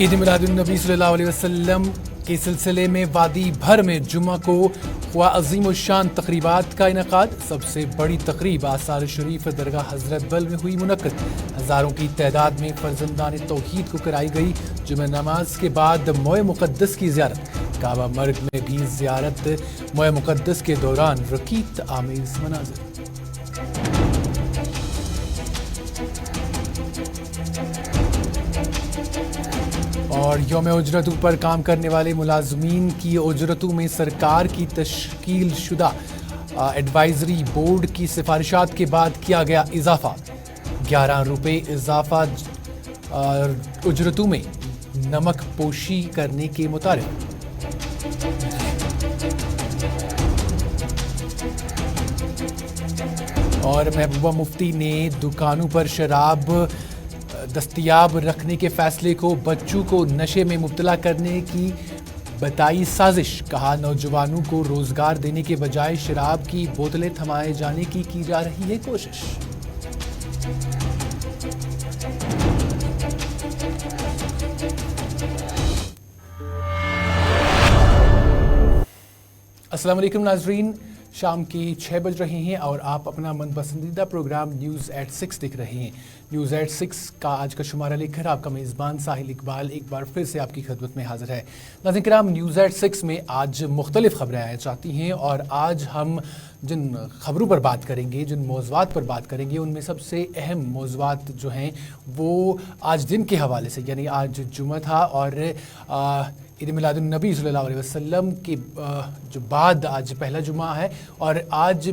ईद मिलादुन्नबी सल्लल्लाहु अलैहि वसल्लम के सिलसिले में वादी भर में जुम्मा को हुआ अजीम शान तकरीबात का इनकाद। सबसे बड़ी तकरीब आसार शरीफ दरगाह हजरत बल में हुई मुनक्कद। हज़ारों की तादाद में फर्जंदान तौहीद को कराई गई जुम्मा नमाज के बाद मोए मुक़द्दस की ज़ियारत। काबा मर्ग में भी ज़ियारत, मोए मुक़द्दस के दौरान रकीत आमेज़ मनाज़िर। और यौम उजरतों पर काम करने वाले मुलाजमीन की उजरतों में सरकार की तश्कील शुदा एडवाइजरी बोर्ड की सिफारिशात के बाद किया गया इजाफा। 11 रुपये इजाफा उजरतों में नमक पोशी करने के मुताबिक। और महबूबा मुफ्ती ने दुकानों पर शराब दस्तयाब रखने के फैसले को बच्चों को नशे में मुब्तला करने की बताई साजिश। कहा, नौजवानों को रोजगार देने के बजाय शराब की बोतलें थमाए जाने की जा रही है कोशिश। अस्सलाम वालेकुम नाजरीन, शाम के 6 बज रहे हैं और आप अपना मन पसंदीदा प्रोग्राम न्यूज़ एट 6 देख रहे हैं। न्यूज़ एट 6 का आज का शुमारा लेकर आपका मेज़बान साहिल इकबाल एक बार फिर से आपकी खिदमत में हाजिर है। नाज़रीन किराम, न्यूज़ एट 6 में आज मुख्तलिफ़ खबरें आया चाहती हैं और आज हम जिन खबरों पर बात करेंगे, जिन मौज़ूआत पर बात करेंगे, उनमें सबसे अहम मौज़ूआत जो हैं वो आज दिन के हवाले से, यानी आज जुम्मा था और ईद मिलादुन्नबी सल्लल्लाहु अलैहि वसल्लम के जो बाद आज पहला जुम्मा है और आज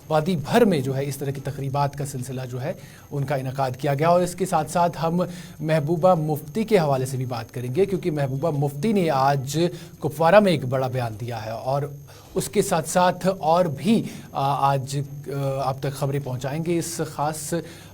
वादी भर में जो है इस तरह की तकरीबात का सिलसिला जो है उनका इनकाद किया गया। और इसके साथ साथ हम महबूबा मुफ्ती के हवाले से भी बात करेंगे, क्योंकि महबूबा मुफ्ती ने आज कुपवारा में एक बड़ा बयान दिया है और उसके साथ साथ और भी आज आप तक खबरें पहुंचाएंगे इस ख़ास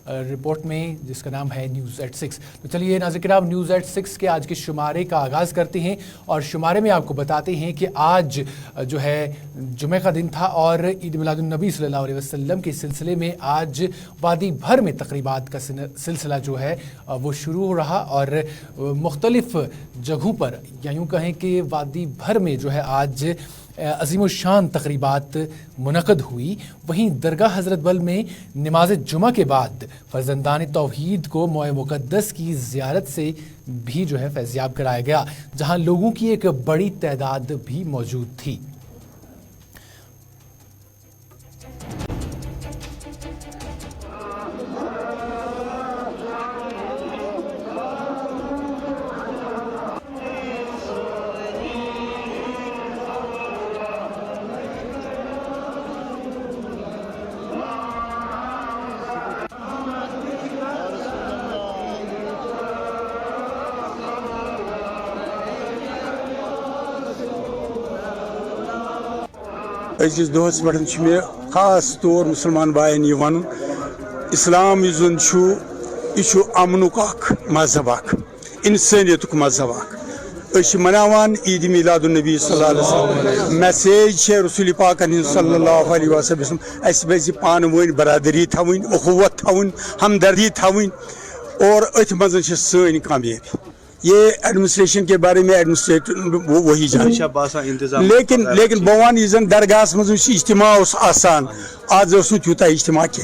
रिपोर्ट में जिसका नाम है न्यूज़ एट 6। तो चलिए नाज़रीन किराम, न्यूज़ एट 6 के आज के शुमारे का आगाज़ करते हैं और शुमारे में आपको बताते हैं कि आज जो है जुमे का दिन था और ईद मिलादुन्नबी सल्लल्लाहु अलैहि वसल्लम के सिलसिले में आज वादी भर में तकरीबात का सिलसिला जो है वो शुरू हो रहा और मुख्तलिफ़ जगहों पर, या यूँ कहें कि वादी भर में जो है आज अज़ीम शान तकरीबात मुनक़द हुई। वहीं दरगाह हज़रत बल में नमाज जुमा के बाद फर्जंदान तौहीद को मोए मुक़द्दस की ज़ियारत से भी जो है फैज़याब कराया गया, जहां लोगों की एक बड़ी तादाद भी मौजूद थी। अजिस दोहस पे मे खास तौर मुसलमान बायन ये वन, इस्लाम यह अमनुक मजहब इंसानियत मजहब मनावान ईद मिलादुन्नबी सल्लल्लाहु अलैहि वसल्लम। मैसेज रसूल पाक सल्लल्लाहु अलैहि वसल्लम अस पज़ पान वन बरादरी थवन, अखुवत थवन, हमदर्दी थवन और अथ मज सैन कामयाबी। ये एडमिनिस्ट्रेशन के बारे में एडमिनिस्ट्रेटर वो वही जान, लेकिन बवान जन दरगाह मज इज्तिमा आसान, आज यूता इज्तिमा कह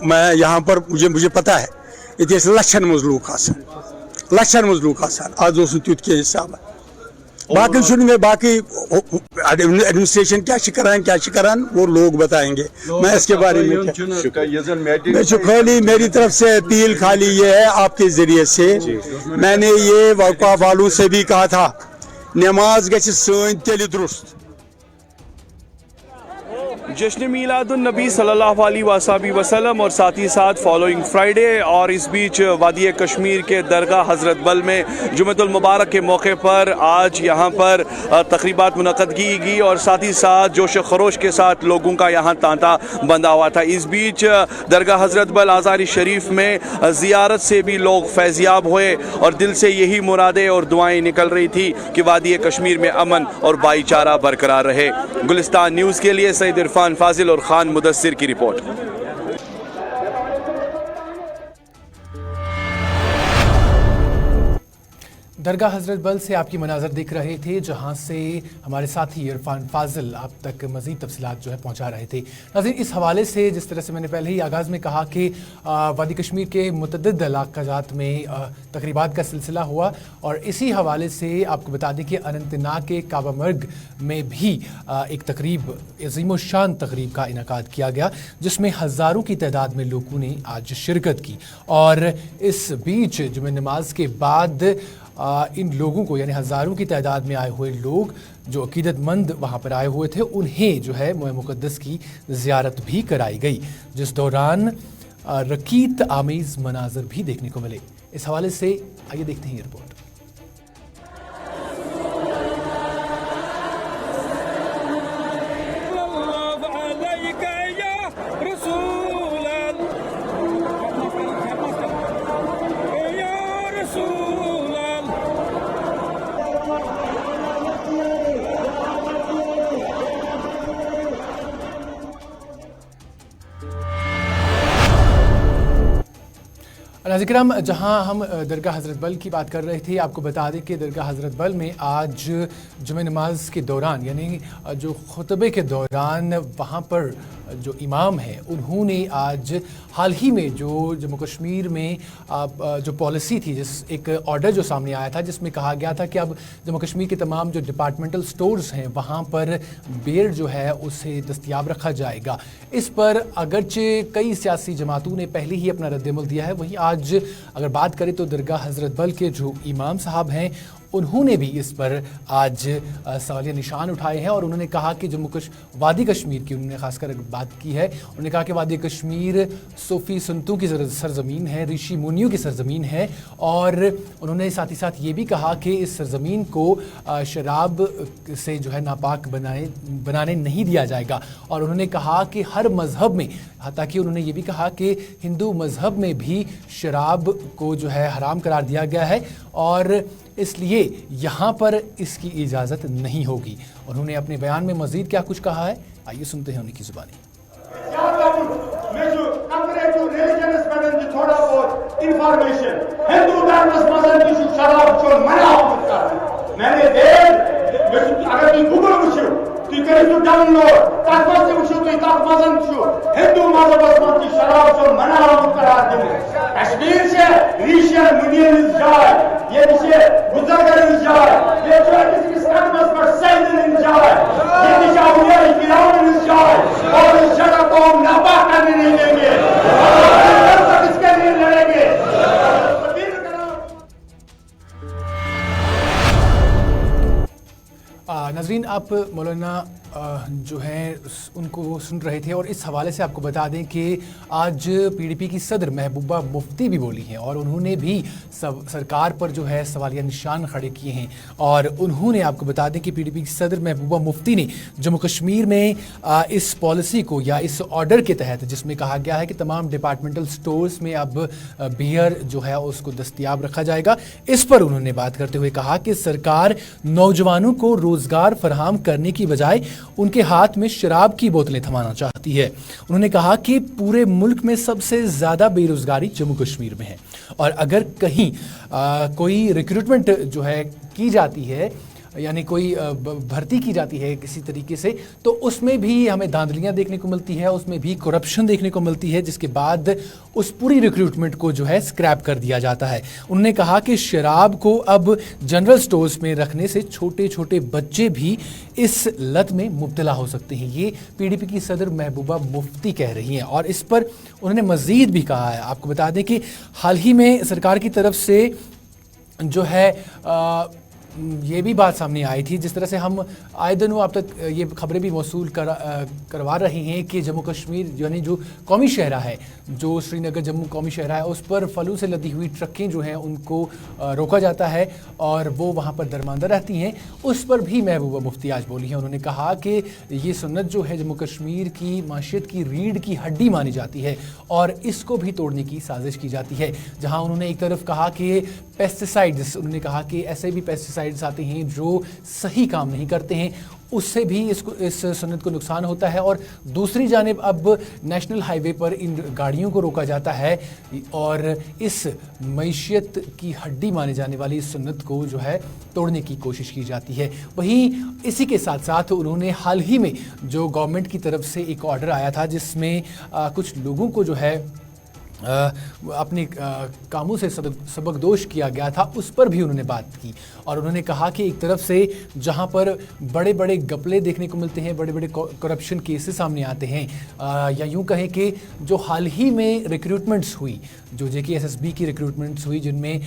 मैं यहाँ पर मुझे पता है ये लक्षन मज लूक आसान, आज तुत के हिसाब बाकी में बाकी एडमिनिस्ट्रेशन क्या करान वो लोग बताएंगे, मैं इसके बारे में खाली मेरी तरफ से अपील खाली ये है आपके जरिए से, मैंने ये वक़ाफ़ वालों से भी कहा था, नमाज गछि सन तेल दुरुस्त। जश्न मीलादुन्नबी सल्लल्लाहु अलैहि वसल्लम और साथ ही साथ फॉलोइंग फ्राइडे और इस बीच वादी कश्मीर के दरगाह हज़रत बल में जुम्मतुल मुबारक के मौके पर आज यहाँ पर तकरीबात मुनक़द की गई और साथ ही साथ जोश खरोश के साथ लोगों का यहाँ तांता बंधा हुआ था। इस बीच दरगाह हज़रत बल आज़ारी शरीफ में ज़ियारत से भी लोग फैज़याब हुए और दिल से यही मुरादें और दुआएँ निकल रही थी कि वादी कश्मीर में अमन और भाईचारा बरकरार रहे। गुलिस्तान न्यूज़ के लिए सईद इरफान फाजिल और खान मुदस्सिर की रिपोर्ट। दरगाह हजरत बल से आपकी मनाजर देख रहे थे, जहां से हमारे साथी इरफान फाजिल आप तक मज़ीद तफसीलात जो है पहुंचा रहे थे। नाज़रीन, इस हवाले से जिस तरह से मैंने पहले ही आगाज़ में कहा कि वादी कश्मीर के मुतअद्दिद इलाक़ात में तकरीबात का सिलसिला हुआ, और इसी हवाले से आपको बता दें कि अनंतनाग के काबा मर्ग में भी एक तकरीब, अज़ीम शान तकरीब का इनेकाद किया गया, जिसमें हज़ारों की तादाद में लोगों ने आज शिरकत की। और इस बीच जुमे नमाज के बाद इन लोगों को, यानी हज़ारों की तादाद में आए हुए लोग जो अकीदतमंद वहाँ पर आए हुए थे, उन्हें जो है मोए मुक़द्दस की ज़ियारत भी कराई गई, जिस दौरान रकीत आमेज़ मनाज़र भी देखने को मिले। इस हवाले से आइए देखते हैं ये रिपोर्ट। नाज़रीन, जहां हम दरगाह हज़रत बल की बात कर रहे थे, आपको बता दें कि दरगाह हज़रत बल में आज जुमे नमाज के दौरान, यानी जो खुतबे के दौरान वहां पर जो इमाम है, उन्होंने आज हाल ही में जो जम्मू कश्मीर में जो पॉलिसी थी, जिस एक ऑर्डर जो सामने आया था, जिसमें कहा गया था कि अब जम्मू कश्मीर के तमाम जो डिपार्टमेंटल स्टोर्स हैं वहाँ पर बेर जो है उसे दस्तयाब रखा जाएगा। इस पर अगरचे कई सियासी जमातों ने पहले ही अपना रद्द-ए-अमल दिया है, वहीं आज अगर बात करें तो दरगाह हज़रत बल के जो इमाम साहब हैं, उन्होंने भी इस पर आज सवालिया निशान उठाए हैं, और उन्होंने कहा कि वादी कश्मीर की उन्होंने खासकर बात की है। उन्होंने कहा कि वादी कश्मीर सूफ़ी संतों की सरज़मीन है, ऋषि मुनियों की सरज़मीन है, और उन्होंने साथ ही साथ ये भी कहा कि इस सरज़मीन को शराब से जो है नापाक बनाने नहीं दिया जाएगा। और उन्होंने कहा कि हर मज़हब में, ताकि उन्होंने ये भी कहा कि हिंदू मज़हब में भी शराब को जो है हराम करार दिया गया है, और इसलिए यहाँ पर इसकी इजाज़त नहीं होगी। उन्होंने अपने बयान में मज़ीद क्या कुछ कहा है, आइए सुनते हैं उनकी ज़ुबानी। कश्मीर से ऋषियन मुनियन जाए, ये पीछे बुजुर्ग जाए, ये जो है किसी कदम पर सैयद जाए, ये पीछे औलिया किराम जाए, और इस जगह को हम नापाक करने नहीं देंगे, और इसके लिए लड़ेंगे। नाज़रीन, आप मौलाना जो हैं उनको सुन रहे थे, और इस हवाले से आपको बता दें कि आज पीडीपी की सदर महबूबा मुफ्ती भी बोली हैं, और उन्होंने भी सरकार पर जो है सवालिया निशान खड़े किए हैं। और उन्होंने आपको बता दें कि पीडीपी की सदर महबूबा मुफ्ती ने जम्मू कश्मीर में इस पॉलिसी को, या इस ऑर्डर के तहत जिसमें कहा गया है कि तमाम डिपार्टमेंटल स्टोर्स में अब बियर जो है उसको दस्तयाब रखा जाएगा, इस पर उन्होंने बात करते हुए कहा कि सरकार नौजवानों को रोज़गार फराहम करने की बजाय उनके हाथ में शराब की बोतलें थमाना चाहती है। उन्होंने कहा कि पूरे मुल्क में सबसे ज़्यादा बेरोज़गारी जम्मू कश्मीर में है, और अगर कहीं कोई रिक्रूटमेंट जो है की जाती है, यानी कोई भर्ती की जाती है किसी तरीके से, तो उसमें भी हमें धांधलियाँ देखने को मिलती है, उसमें भी करप्शन देखने को मिलती है, जिसके बाद उस पूरी रिक्रूटमेंट को जो है स्क्रैप कर दिया जाता है। उन्होंने कहा कि शराब को अब जनरल स्टोर्स में रखने से छोटे छोटे बच्चे भी इस लत में मुब्तला हो सकते हैं। ये पीडीपी की सदर महबूबा मुफ्ती कह रही हैं, और इस पर उन्होंने मज़ीद भी कहा है। आपको बता दें कि हाल ही में सरकार की तरफ से जो है ये भी बात सामने आई थी, जिस तरह से हम आए दिनों आप तक ये खबरें भी मौसूल करवा रहे हैं कि जम्मू कश्मीर यानी जो कौमी शहरा है, जो श्रीनगर जम्मू कौमी शहरा है, उस पर फलों से लदी हुई ट्रकें जो हैं उनको रोका जाता है और वो वहाँ पर दरमांदा रहती हैं। उस पर भी महबूबा मुफ्ती आज बोली हैं। उन्होंने कहा कि ये सुन्नत जो है जम्मू कश्मीर की माशियत की रीढ़ की हड्डी मानी जाती है और इसको भी तोड़ने की साजिश की जाती है। जहाँ उन्होंने एक तरफ कहा कि पेस्टिसाइड्स, उन्होंने कहा कि ऐसे भी पेस्टिसाइड्स आते हैं जो सही काम नहीं करते हैं, उससे भी इस सुन्नत को नुकसान होता है। और दूसरी जानिब अब नेशनल हाईवे पर इन गाड़ियों को रोका जाता है और इस मईशत की हड्डी माने जाने वाली इस सुन्नत को जो है तोड़ने की कोशिश की जाती है। वहीं इसी के साथ साथ उन्होंने हाल ही में जो गवर्नमेंट की तरफ से एक ऑर्डर आया था जिसमें कुछ लोगों को जो है अपने कामों से सबकदोश किया गया था, उस पर भी उन्होंने बात की। और उन्होंने कहा कि एक तरफ से जहां पर बड़े बड़े घपले देखने को मिलते हैं, बड़े बड़े करप्शन केसेस सामने आते हैं, या यूं कहें कि जो हाल ही में रिक्रूटमेंट्स हुई, जो JKSSB की रिक्रूटमेंट्स हुई, जिनमें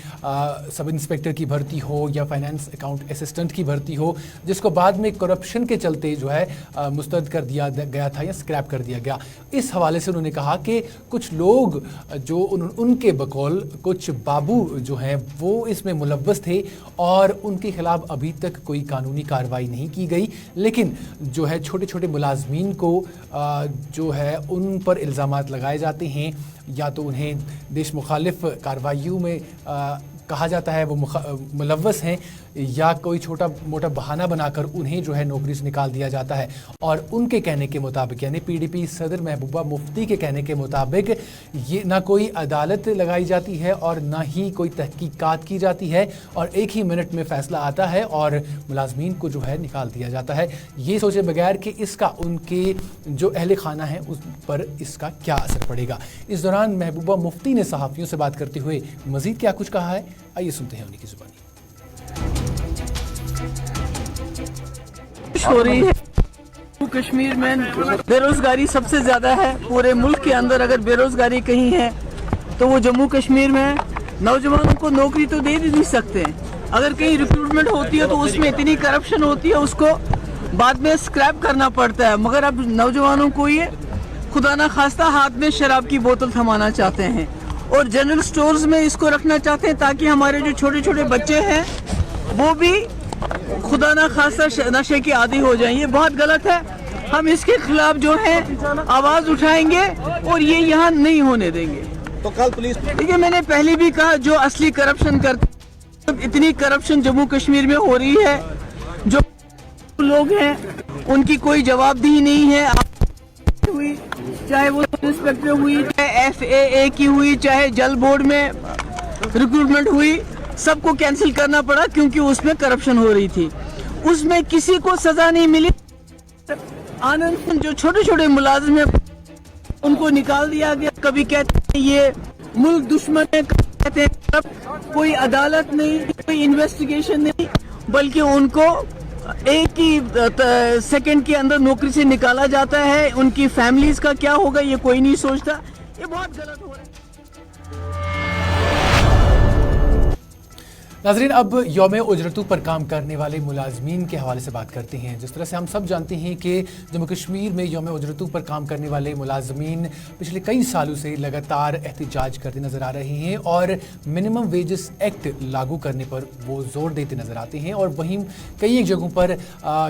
सब इंस्पेक्टर की भर्ती हो या फाइनेंस अकाउंट असिस्टेंट की भर्ती हो, जिसको बाद में करप्शन के चलते जो है मुस्तरद कर दिया गया था या स्क्रैप कर दिया गया। इस हवाले से उन्होंने कहा कि कुछ लोग जो उनके बकौल कुछ बाबू जो हैं वो इसमें मुलव्वस थे और उनके खिलाफ अभी तक कोई कानूनी कार्रवाई नहीं की गई, लेकिन जो है छोटे छोटे मुलाजमीन को जो है उन पर इल्ज़ामात लगाए जाते हैं, या तो उन्हें देश मुखालिफ कार्रवाइयों में कहा जाता है वो मुलव्वस हैं, या कोई छोटा मोटा बहाना बनाकर उन्हें जो है नौकरी से निकाल दिया जाता है। और उनके कहने के मुताबिक, यानी PDP सदर महबूबा मुफ्ती के कहने के मुताबिक, ये ना कोई अदालत लगाई जाती है और ना ही कोई तहकीकात की जाती है, और एक ही मिनट में फ़ैसला आता है और मुलाजमीन को जो है निकाल दिया जाता है, ये सोचे बगैर कि इसका उनके जो अहले खाना है उस पर इसका क्या असर पड़ेगा। इस दौरान महबूबा मुफ्ती ने सहाफ़ियों से बात करते हुए मज़ीद क्या कुछ कहा है, आइए सुनते हैं उन्हीं की ज़ुबानी। हो रही है कश्मीर में बेरोजगारी सबसे ज्यादा है पूरे मुल्क के अंदर। अगर बेरोजगारी कहीं है तो वो जम्मू कश्मीर में है। नौजवानों को नौकरी तो दे नहीं सकते हैं, अगर कहीं रिक्रूटमेंट होती है तो उसमें इतनी करप्शन होती है उसको बाद में स्क्रैप करना पड़ता है। मगर अब नौजवानों को ये खुदा ना खास्ता हाथ में शराब की बोतल थमाना चाहते हैं और जनरल स्टोर्स में इसको रखना चाहते हैं ताकि हमारे जो छोटे छोटे बच्चे हैं वो भी खुदा ना खास्ता नशे के आदी हो जाएं। ये बहुत गलत है। हम इसके खिलाफ जो है आवाज उठाएंगे और ये यहाँ नहीं होने देंगे। तो कल पुलिस देखिए, मैंने पहले भी कहा जो असली करप्शन करते, इतनी करप्शन जम्मू कश्मीर में हो रही है, जो लोग हैं उनकी कोई जवाबदेही नहीं है। हुई चाहे वो इंस्पेक्टर हुई, चाहे FAA की हुई, चाहे जल बोर्ड में रिक्रूटमेंट हुई, सबको कैंसिल करना पड़ा क्योंकि उसमें करप्शन हो रही थी। उसमें किसी को सजा नहीं मिली। आनंद जो छोटे छोटे मुलाजिम हैं उनको निकाल दिया गया। कभी कहते हैं ये मुल्क दुश्मन है, कहते हैं कोई अदालत नहीं, कोई इन्वेस्टिगेशन नहीं, बल्कि उनको एक ही सेकंड के अंदर नौकरी से निकाला जाता है। उनकी फैमिलीज का क्या होगा ये कोई नहीं सोचता। ये बहुत गलत हो रहा है। नाज़रीन, अब यौम उजरतों पर काम करने वाले मुलाजमीन के हवाले से बात करते हैं। जिस तरह से हम सब जानते हैं कि जम्मू कश्मीर में यौम उजरतों पर काम करने वाले मुलाजमीन पिछले कई सालों से लगातार एहतजाज करते नज़र आ रहे हैं और मिनिमम वेजेस एक्ट लागू करने पर वो ज़ोर देते नज़र आते हैं। और वहीं कई एक जगहों पर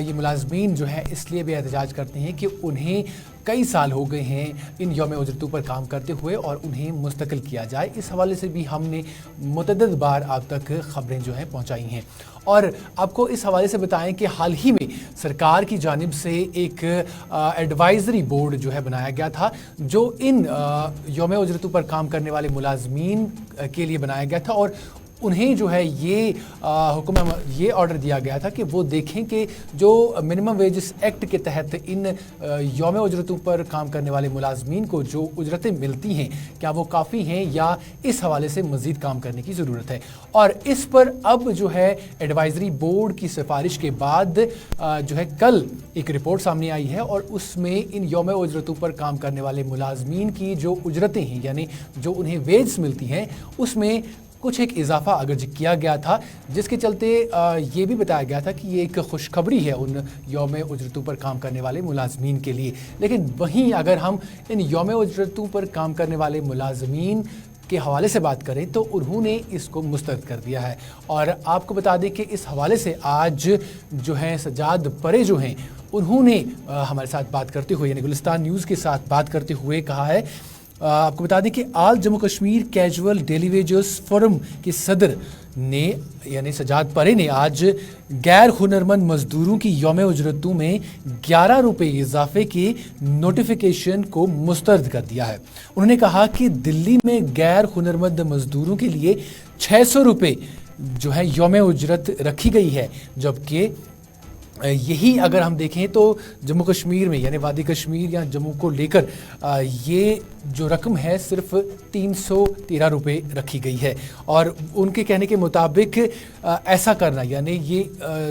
ये मुलाजमीन जो है इसलिए भी एहतजाज करते हैं कि उन्हें कई साल हो गए हैं इन यौम उजरतों पर काम करते हुए और उन्हें मुस्तकिल किया जाए। इस हवाले से भी हमने मुतअद्दिद बार आप तक ख़बरें जो हैं पहुंचाई हैं। और आपको इस हवाले से बताएं कि हाल ही में सरकार की जानिब से एक एडवाइज़री बोर्ड जो है बनाया गया था, जो इन यौम उजरतों पर काम करने वाले मुलाजमीन के लिए बनाया गया था। और उन्हें जो है ये हुक्म ये ऑर्डर दिया गया था कि वो देखें कि जो मिनिमम वेजेस एक्ट के तहत इन यौम उजरतों पर काम करने वाले मुलाजमीन को जो उजरतें मिलती हैं क्या वो काफ़ी हैं या इस हवाले से मज़ीद काम करने की ज़रूरत है। और इस पर अब जो है एडवाइज़री बोर्ड की सिफारिश के बाद जो है कल एक रिपोर्ट सामने आई है और उसमें इन यौम उजरतों पर काम करने वाले मुलाजमीन की जो उजरतें हैं यानी जो उन्हें वेज मिलती हैं उसमें कुछ एक इजाफा अगर किया गया था, जिसके चलते ये भी बताया गया था कि ये एक खुशखबरी है उन यौम उजरतों पर काम करने वाले मुलाजमीन के लिए। लेकिन वहीं अगर हम इन यौम उजरतों पर काम करने वाले मुलाजमीन के हवाले से बात करें तो उन्होंने इसको मुस्तरद कर दिया है। और आपको बता दें कि इस हवाले से आज जो है सजाद परे जो हैं उन्होंने हमारे साथ बात करते हुए यानी गुलिस्तान न्यूज़ के साथ बात करते हुए कहा है, आपको बता दें कि all Jammu Kashmir casual daily wagers forum के सदर ने यानी सजाद परे ने आज गैर हुनरमंद मजदूरों की यौम उजरतों में 11 रुपए इजाफे के नोटिफिकेशन को मुस्तरद कर दिया है। उन्होंने कहा कि दिल्ली में गैर हुनरमंद मजदूरों के लिए 600 रुपए जो है यौम उजरत रखी गई है, जबकि यही अगर हम देखें तो जम्मू कश्मीर में यानी वादी कश्मीर या जम्मू को लेकर ये जो रकम है सिर्फ 313 रुपए रखी गई है। और उनके कहने के मुताबिक ऐसा करना यानी ये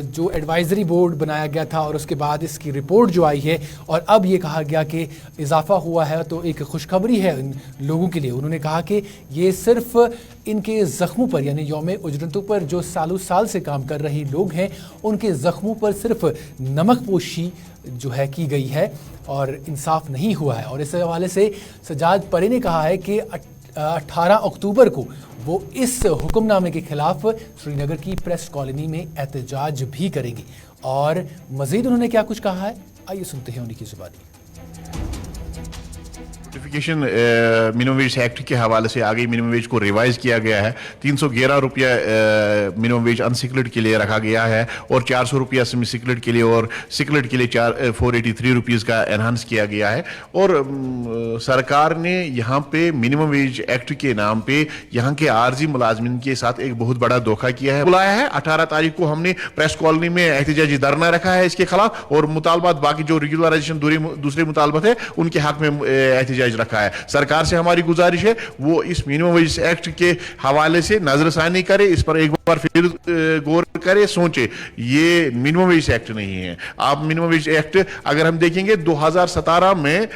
जो एडवाइजरी बोर्ड बनाया गया था और उसके बाद इसकी रिपोर्ट जो आई है और अब ये कहा गया कि इजाफा हुआ है, तो एक खुशखबरी है इन लोगों के लिए। उन्होंने कहा कि ये सिर्फ इनके ज़ख्मों पर यानी यौम उजरतों पर जो सालों साल से काम कर रहे लोग हैं उनके ज़ख्मों पर सिर्फ नमक पोशी जो है की गई है और इंसाफ नहीं हुआ है। और इस हवाले से सजाद परे ने कहा है कि 18 अक्टूबर को वो इस हुक्मनामे के खिलाफ श्रीनगर की प्रेस कॉलोनी में एहतजाज भी करेंगे। और मजीद उन्होंने क्या कुछ कहा है, आइए सुनते हैं उन्हीं की ज़ुबानी। नोटिफिकेशन मिनिमम वेज एक्ट के हवाले से आगे मिनिमम वेज को रिवाइज किया गया है। 311 रुपया मिनिमम वेज अनसिक्लेड के लिए रखा गया है और 400 रुपया सेमी सिक्लेड के लिए और सिक्लेड के लिए 483 रुपीज़ का एनहांस किया गया है। और सरकार ने यहाँ पे मिनिमम वेज एक्ट के नाम पे यहाँ के आर्जी मुलाजमिन के साथ एक बहुत बड़ा धोखा किया है। बुलाया है 18 तारीख को हमने प्रेस कॉलोनी में एहतजाजी धरना रखा है इसके खिलाफ और मुतालबात बाकी जो रेगुलराइजेशन दूसरे मुतालबात है उनके हक में एहतजाज रखा है। सरकार से हमारी गुजारिश है वो इस मिनिमम वेज एक्ट के हवाले से नजरसानी करे, इस पर एक बार फिर गौर करे, सोचे। ये मिनिमम वेज एक्ट नहीं है। आप मिनिमम वेज एक्ट अगर हम देखेंगे 2017 में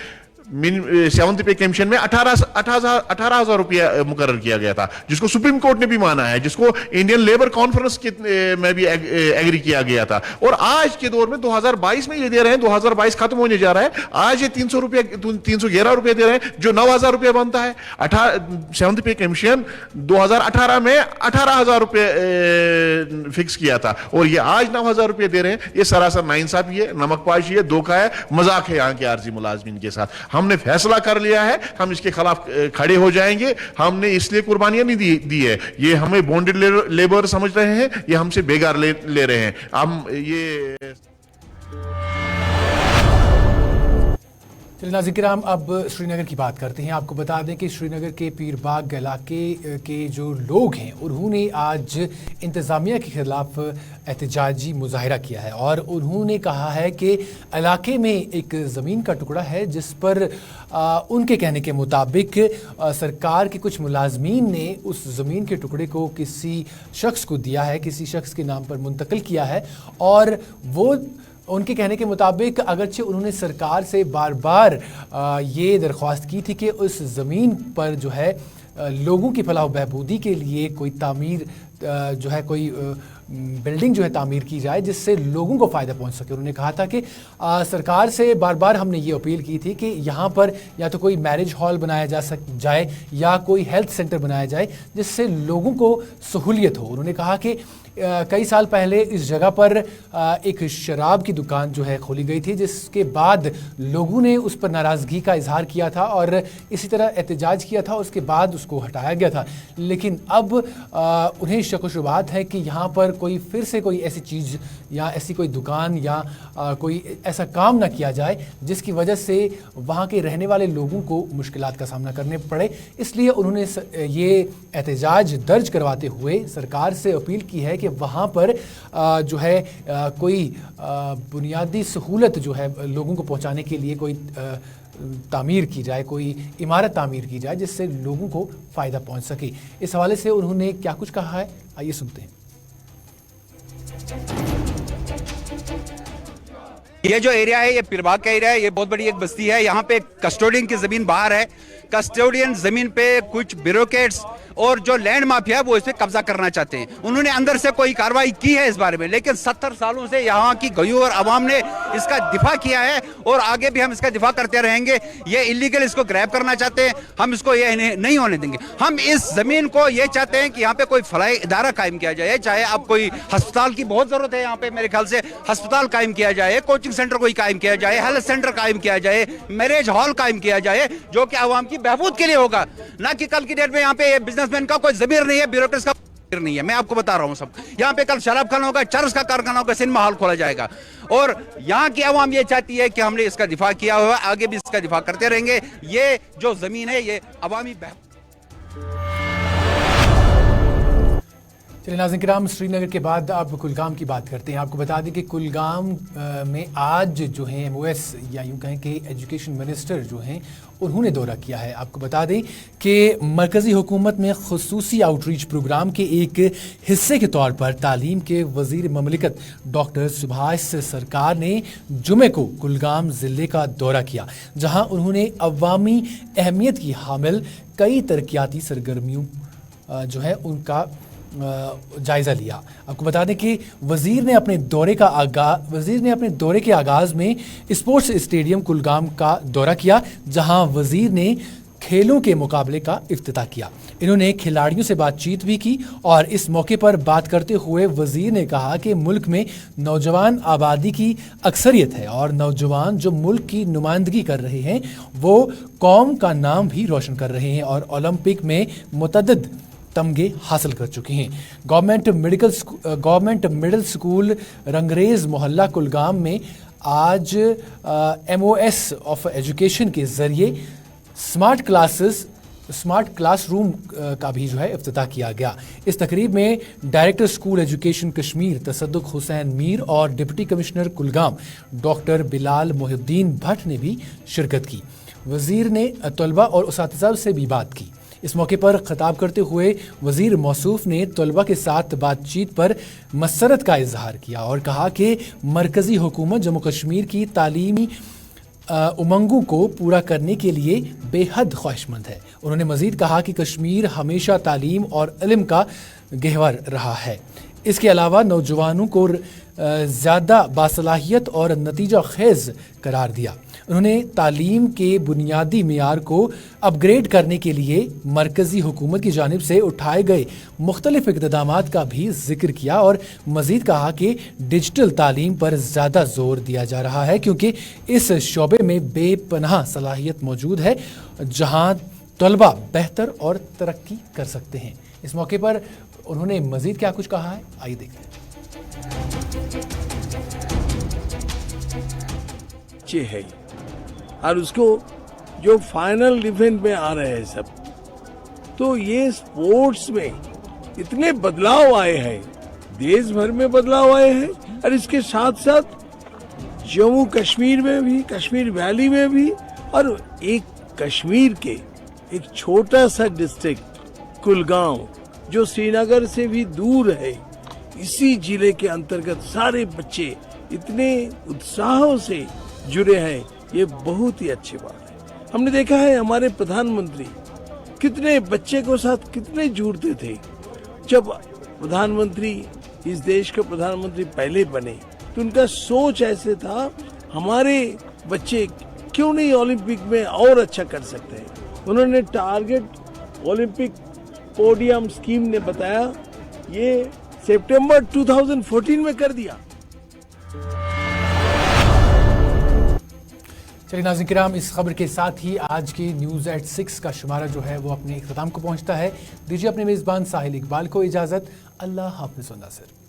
सेवंथ पे कमीशन में 18,000 रुपया मुकर्रर किया गया था, जिसको सुप्रीम कोर्ट ने भी माना है, जिसको इंडियन लेबर कॉन्फ्रेंस में भी एग्री किया गया था। और आज के दौर में 2022 में ये दे रहे हैं, 2022 खत्म होने जा रहा है, आज ये 311 रुपये दे रहे हैं जो 9,000 रुपये बनता है। सेवंथ पे कमीशन 2018 में 18,000 रुपये फिक्स किया था और ये आज 9,000 रुपये दे रहे हैं। ये सरासर नाइंसाफी है, नमकपाशी है, धोखा है, मजाक है यहाँ के आर्जी मुलाजमीन के साथ। हमने फैसला कर लिया है, हम इसके खिलाफ खड़े हो जाएंगे। हमने इसलिए कुर्बानियां नहीं दी है, ये हमें बॉन्डेड लेबर समझ रहे हैं, ये हमसे बेगार ले रहे हैं। हम ये चलिए नाज़रीन किराम, अब श्रीनगर की बात करते हैं। आपको बता दें कि श्रीनगर के पीरबाग इलाके के जो लोग हैं उन्होंने आज इंतज़ामिया के ख़िलाफ़ एहतजाजी मुजाहरा किया है और उन्होंने कहा है कि इलाके में एक ज़मीन का टुकड़ा है जिस पर उनके कहने के मुताबिक सरकार के कुछ मुलाजमीन ने उस ज़मीन के टुकड़े को किसी शख्स को दिया है, किसी शख्स के नाम पर मुंतकिल किया है। और वो उनके कहने के मुताबिक अगरचे उन्होंने सरकार से बार बार ये दरख्वास्त की थी कि उस ज़मीन पर जो है लोगों की फलाह बहबूदी के लिए कोई तामीर जो है कोई बिल्डिंग जो है तामीर की जाए जिससे लोगों को फ़ायदा पहुंच सके। उन्होंने कहा था कि सरकार से बार बार हमने ये अपील की थी कि यहाँ पर या तो कोई मैरिज हॉल बनाया जाए या कोई हेल्थ सेंटर बनाया जाए जिससे लोगों को सहूलियत हो। उन्होंने कहा कि कई साल पहले इस जगह पर एक शराब की दुकान जो है खोली गई थी, जिसके बाद लोगों ने उस पर नाराज़गी का इजहार किया था और इसी तरह एहतजाज किया था, उसके बाद उसको हटाया गया था। लेकिन अब उन्हें शक व शुबहात है कि यहाँ पर कोई फिर से कोई ऐसी चीज़ या ऐसी कोई दुकान या कोई ऐसा काम ना किया जाए जिसकी वजह से वहाँ के रहने वाले लोगों को मुश्किलात का सामना करने पड़े। इसलिए उन्होंने ये एहतजाज दर्ज करवाते हुए सरकार से अपील की है कि वहाँ पर जो है कोई बुनियादी सहूलत जो है लोगों को पहुँचाने के लिए कोई तामीर की जाए, कोई इमारत तामीर की जाए जिससे लोगों को फ़ायदा पहुँच सके। इस हवाले से उन्होंने क्या कुछ कहा है, आइए सुनते हैं। ये जो एरिया है ये पीरबाग का एरिया है, ये बहुत बड़ी एक बस्ती है। यहाँ पे कस्टोडियन की ज़मीन बाहर है। कस्टोडियन ज़मीन पे कुछ ब्यूरोक्रेट्स और जो लैंड माफिया है वो इस पे कब्जा करना चाहते हैं। उन्होंने अंदर से कोई कार्रवाई की है इस बारे में, लेकिन 70 सालों से यहाँ की गयूं और आवाम ने इसका दिफा किया है और आगे भी हम इसका दिफा करते रहेंगे। ये इलीगल इसको ग्रैब करना चाहते हैं, हम इसको ये नहीं होने देंगे। हम इस जमीन को ये चाहते हैं कि यहाँ पे कोई फलाई इदारा कायम किया जाए, चाहे अब कोई अस्पताल की बहुत जरूरत है यहाँ पे, मेरे ख्याल से अस्पताल कायम किया जाए, कोचिंग सेंटर कोई कायम किया जाए, हेल्थ सेंटर कायम किया जाए, मैरिज हॉल कायम किया जाए, जो कि आवाम की बहबूद के लिए होगा, ना कि कल की डेट में यहाँ पे बिजनेसमैन का कोई जमीर नहीं है, ब्यूरोक्रेट्स का नहीं है, मैं आपको बता रहा हूँ सब। यहाँ पे कल शराब खाना होगा, चरस का कारखाना होगा, सिनेमा हॉल खोला जाएगा। और यहाँ की आवाम ये चाहती है कि हमने इसका दिफा किया हुआ, आगे भी इसका दिफा करते रहेंगे। ये जो जमीन है ये अवामी चलिए नाज़रीन किराम, श्रीनगर के बाद अब कुलगाम की बात करते हैं। आपको बता दें कि कुलगाम में आज जो है MOS या यूँ कहें कि एजुकेशन मिनिस्टर जो हैं उन्होंने दौरा किया है। आपको बता दें कि मरकज़ी हुकूमत में खुसूसी आउटरीच प्रोग्राम के एक हिस्से के तौर पर तालीम के वज़ीर ममलिकत डॉक्टर सुभाष सरकार ने जुमे को कुलगाम ज़िले का दौरा किया, जहाँ उन्होंने अवामी अहमियत की हामिल कई तरक्याती सरगर्मियों जो है उनका जायज़ा लिया। आपको बता दें कि वज़ीर ने अपने दौरे के आगाज़ में स्पोर्ट्स स्टेडियम कुलगाम का दौरा किया, जहां वज़ीर ने खेलों के मुकाबले का इफ्तिताह किया। इन्होंने खिलाड़ियों से बातचीत भी की और इस मौके पर बात करते हुए वज़ीर ने कहा कि मुल्क में नौजवान आबादी की अक्सरियत है और नौजवान जो मुल्क की नुमाइंदगी कर रहे हैं वो कौम का नाम भी रोशन कर रहे हैं और ओलंपिक में मुतअद्दिद तमगे हासिल कर चुके हैं। गवर्नमेंट मिडिल स्कूल रंगरेज मोहल्ला कुलगाम में आज MOS ऑफ एजुकेशन के ज़रिए स्मार्ट क्लासरूम का भी जो है इफ्तिताह किया गया। इस तकरीब में director school education Kashmir Tassaduq Hussain Mir और deputy commissioner Kulgam doctor Bilal Mohiuddin Bhat ने भी शिरकत की। वज़ीर ने तलबा और उसातिज़ा से भी बात की। इस मौके पर खिताब करते हुए वज़ीर मौसूफ ने तलबा के साथ बातचीत पर मसरत का इजहार किया और कहा कि मरकज़ी हुकूमत जम्मू कश्मीर की तालीमी उमंगों को पूरा करने के लिए बेहद ख्वाहिशमंद है। उन्होंने मज़ीद कहा कि कश्मीर हमेशा तालीम और इल्म का गहवर रहा है। इसके अलावा नौजवानों को ज़्यादा बासलाहियत और नतीजा खेज़ करार दिया। उन्होंने तालीम के बुनियादी मियार को अपग्रेड करने के लिए मरकज़ी हुकूमत की जानिब से उठाए गए मुख्तलिफ इक़दामात का भी जिक्र किया और मज़ीद कहा कि डिजिटल तालीम पर ज़्यादा जोर दिया जा रहा है, क्योंकि इस शोबे में बेपनाह सलाहियत मौजूद है जहां तलबा बेहतर और तरक्की कर सकते हैं। इस मौके पर उन्होंने मज़ीद क्या कुछ कहा है, आइए देखते हैं। है और उसको जो फाइनल डिफेंस में आ रहे हैं सब, तो ये स्पोर्ट्स में इतने बदलाव आए हैं, देश भर में बदलाव आए हैं और इसके साथ साथ जम्मू कश्मीर में भी, कश्मीर वैली में भी, और एक कश्मीर के एक छोटा सा डिस्ट्रिक्ट कुलगाम जो श्रीनगर से भी दूर है, इसी जिले के अंतर्गत सारे बच्चे इतने उत्साह से जुड़े हैं, ये बहुत ही अच्छी बात है। हमने देखा है हमारे प्रधानमंत्री कितने बच्चे को साथ कितने जुड़ते थे। जब प्रधानमंत्री इस देश के प्रधानमंत्री पहले बने तो उनका सोच ऐसे था, हमारे बच्चे क्यों नहीं ओलंपिक में और अच्छा कर सकते हैं। उन्होंने टारगेट ओलंपिक पोडियम स्कीम ने बताया, ये सितंबर 2014 में कर दिया। चलिए नाज़रीन किराम, इस खबर के साथ ही आज की न्यूज़ एट 6 का शुमारा जो है वो अपने इख्तिताम को पहुंचता है। दीजिए अपने मेज़बान साहिल इकबाल को इजाज़त। अल्लाह हाफ़िज़ व नासिर।